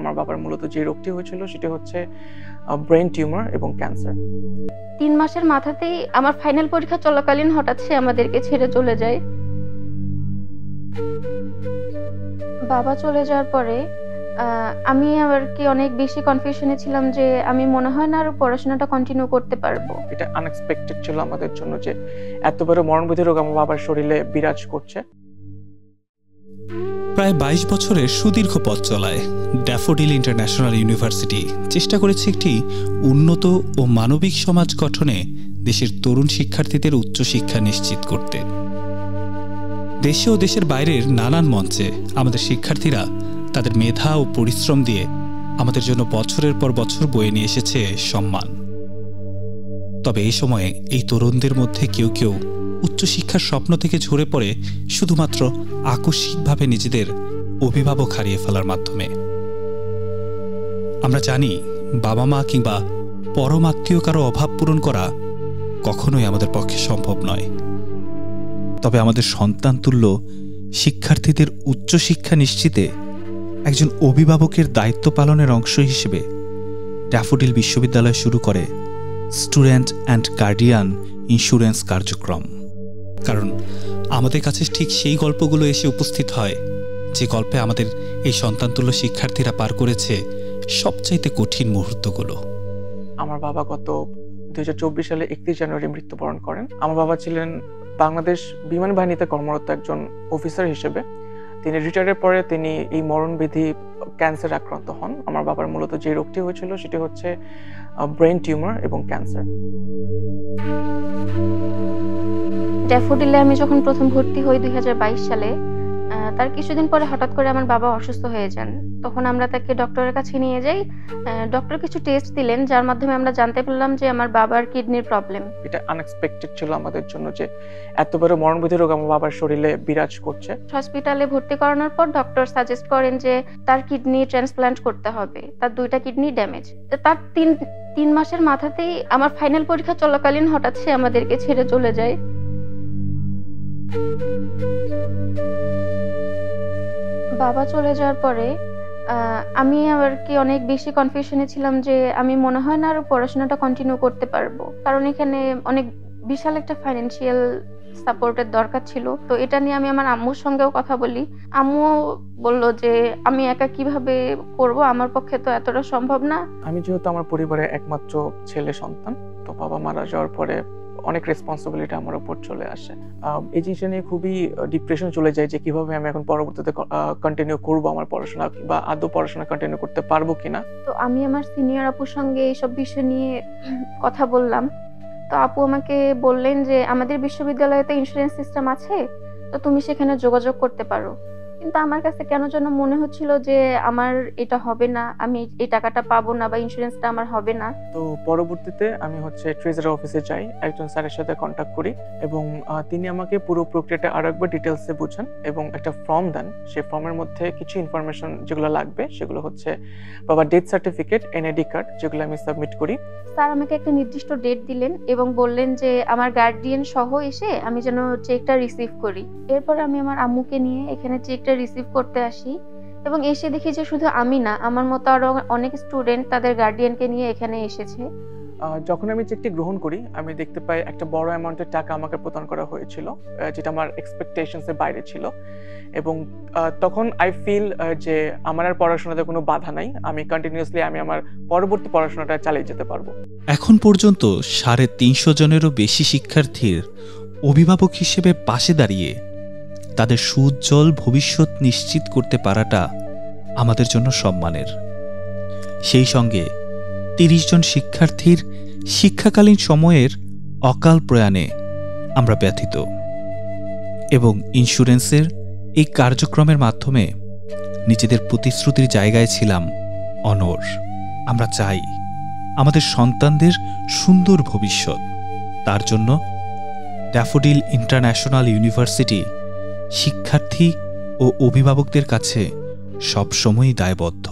আমার বাবার মূলত যে রোগটি হয়েছিল সেটি হচ্ছে ব্রেন টিউমার এবং ক্যান্সার। ৩ মাসের মাথাতেই আমার ফাইনাল পরীক্ষা চলাকালীন হঠাৎ সে আমাদেরকে ছেড়ে চলে যায়। বাবা চলে যাওয়ার পরে আমি আবার কি অনেক বেশি কনফিউশনে ছিলাম যে আমি মনে হয় না আর পড়াশোনাটা কন্টিনিউ করতে পারবো। এটা আনএক্সপেক্টেড ছিল আমাদের জন্য যে এত বড় মরণব্যাধি রোগ আমার বাবার শরীরে বিরাজ করছে। প্রায় ২২ বছরের সুদীর্ঘ পথ চলায় ড্যাফোডিল ইন্টারন্যাশনাল ইউনিভার্সিটি চেষ্টা করেছে একটি উন্নত ও মানবিক সমাজ গঠনে দেশের তরুণ শিক্ষার্থীদের উচ্চশিক্ষা নিশ্চিত করতে। দেশে ও দেশের বাইরের নানান মঞ্চে আমাদের শিক্ষার্থীরা তাদের মেধা ও পরিশ্রম দিয়ে আমাদের জন্য বছরের পর বছর বয়ে নিয়ে এসেছে সম্মান। তবে এই সময়ে এই তরুণদের মধ্যে কেউ কেউ উচ্চশিক্ষার স্বপ্ন থেকে ঝরে পড়ে শুধুমাত্র আকস্মিকভাবে নিজেদের অভিভাবক হারিয়ে ফেলার মাধ্যমে। আমরা জানি বাবা মা কিংবা পরমাত্মীয় কারো অভাব পূরণ করা কখনোই আমাদের পক্ষে সম্ভব নয়। তবে আমাদের সন্তানতুল্য শিক্ষার্থীদের উচ্চশিক্ষা নিশ্চিতে একজন অভিভাবকের দায়িত্ব পালনের অংশ হিসেবে ড্যাফোডিল বিশ্ববিদ্যালয় শুরু করে স্টুডেন্ট অ্যান্ড গার্ডিয়ান ইন্স্যুরেন্স কার্যক্রম। কারণ আমাদের কাছে ঠিক সেই গল্পগুলো এসে উপস্থিত হয় যে গল্পে আমাদের এই সন্তানতুল্য শিক্ষার্থীরা পার করেছে সবচাইতে কঠিন মুহূর্তগুলো। আমার বাবা গত 2024 সালে 31 জানুয়ারি মৃত্যুবরণ করেন। আমার বাবা ছিলেন বাংলাদেশ বিমান বাহিনীতে কর্মরত একজন অফিসার হিসেবে। তিনি রিটায়ারের পরে তিনি এই মরণব্যাধি ক্যান্সার আক্রান্ত হন। আমার বাবার মূলত যে রোগটি হয়েছিল সেটি হচ্ছে ব্রেন টিউমার এবং ক্যান্সার। ড্যাফোডিলে আমি যখন প্রথম ভর্তি হই 2022 সালে, তার কিছুদিন পরে হঠাৎ করে আমার বাবা অসুস্থ হয়ে যান। তখন আমরা তাকে ডক্টরের কাছে নিয়ে যাই। ডক্টর কিছু টেস্ট দিলেন যার মাধ্যমে আমরা জানতে পারলাম যে আমার বাবার কিডনির প্রবলেম। এটা আনএক্সপেক্টেড ছিল আমাদের জন্য যে এত বড় মরণব্যাধি রোগ আমার বাবার শরীরে বিরাজ করছে। হসপিটালে ভর্তি করানোর পর ডক্টর সাজেস্ট করেন যে তার কিডনি ট্রান্সপ্লান্ট করতে হবে। তার 2টা কিডনি ড্যামেজ। তার 3 মাসের মাথাতেই আমার ফাইনাল পরীক্ষা চলাকালীন হঠাৎ সে আমাদেরকে ছেড়ে চলে যায়। বাবা চলে যাওয়ার পরে আমি আবার কি অনেক বেশি কনফিউশনে ছিলাম যে আমি মনে হয় না আর পড়াশোনাটা কন্টিনিউ করতে পারবো। কারণ এখানে অনেক বিশাল একটা ফাইন্যান্সিয়াল সাপোর্টের দরকার ছিল। তো এটা নিয়ে আমি আমার আম্মুর সঙ্গেও কথা বলি। আম্মুও বলল যে আমি একা কিভাবে করব, আমার পক্ষে তো এতটা সম্ভব না। আমি যেহেতু আমার পরিবারের একমাত্র ছেলে সন্তান, তো বাবা মারা যাওয়ার পরে অনেক রেসপন্সিবিলিটি আমার উপর চলে আসে। এই জিনিসটা নিয়ে খুবই ডিপ্রেশন চলে যায় যে কিভাবে আমি এখন পরবর্তীতে কন্টিনিউ করবো আমার পড়াশোনা বা আদৌ পড়াশোনা কন্টিনিউ করতে পারবো কিনা। তো আমি আমার সিনিয়র আপুর সঙ্গে এইসব বিষয় নিয়ে কথা বললাম। তো আপু আমাকে বললেন যে আমাদের বিশ্ববিদ্যালয়ে তো ইন্স্যুরেন্স সিস্টেম আছে, তো তুমি সেখানে যোগাযোগ করতে পারো। কিন্তু আমার কাছে কেন যেন মনে হচ্ছিল যে আমার এটা হবে না, আমি এই টাকাটা পাবো না বা ইন্স্যুরেন্সটা আমার হবে না। তো পরবর্তীতে আমি ট্রেজারি অফিসে যাই, একজন স্যারের সাথে কন্ট্যাক্ট করি এবং তিনি আমাকে পুরো প্রক্রিয়াটা আরো একবার ডিটেলসে বুঝান এবং একটা ফর্ম দেন। সেই ফর্মের মধ্যে কিছু ইনফরমেশন যেগুলো লাগবে সেগুলো হচ্ছে বাবার ডেথ সার্টিফিকেট, এনআইডি কার্ড, যেগুলো আমি সাবমিট করি। স্যার আমাকে একটা নির্দিষ্ট ডেট দিলেন এবং বললেন যে আমার গার্ডিয়ান সহ এসে আমি যেন চেকটা রিসিভ করি। এরপর আমি আমার আম্মুকে নিয়ে এখানে চেকটা রিসিভ করতে আসি এবং এসে দেখি যে শুধু আমি না, আমার মতো আরো অনেক স্টুডেন্ট তাদের গার্ডিয়ানকে নিয়ে এখানে এসেছে। যখন আমি চেকটি গ্রহণ করি আমি দেখতে পাই একটা বড় অ্যামাউন্টের টাকা আমাকে প্রদান করা হয়েছিল, যেটা আমার এক্সপেকটেশনস এর বাইরে ছিল। এবং তখন আই ফিল যে আমার আর পড়াশোনাতে কোনো বাধা নাই, আমি কন্টিনিউয়াসলি আমার পরবর্তী পড়াশোনাটা চালিয়ে যেতে পারবো। এখন পর্যন্ত 350 জনেরও বেশি শিক্ষার্থীর অভিভাবক হিসেবে পাশে দাঁড়িয়ে তাদের সুউজ্জ্বল ভবিষ্যৎ নিশ্চিত করতে পারাটা আমাদের জন্য সম্মানের। সেই সঙ্গে 30 জন শিক্ষার্থীর শিক্ষাকালীন সময়ের অকাল প্রয়াণে আমরা ব্যথিত এবং ইন্স্যুরেন্সের এই কার্যক্রমের মাধ্যমে নিজেদের প্রতিশ্রুতির জায়গায় ছিলাম অনড়। আমরা চাই আমাদের সন্তানদের সুন্দর ভবিষ্যৎ। তার জন্য ড্যাফোডিল ইন্টারন্যাশনাল ইউনিভার্সিটি শিক্ষার্থী ও অভিভাবকদের কাছে সবসময়ই দায়বদ্ধ।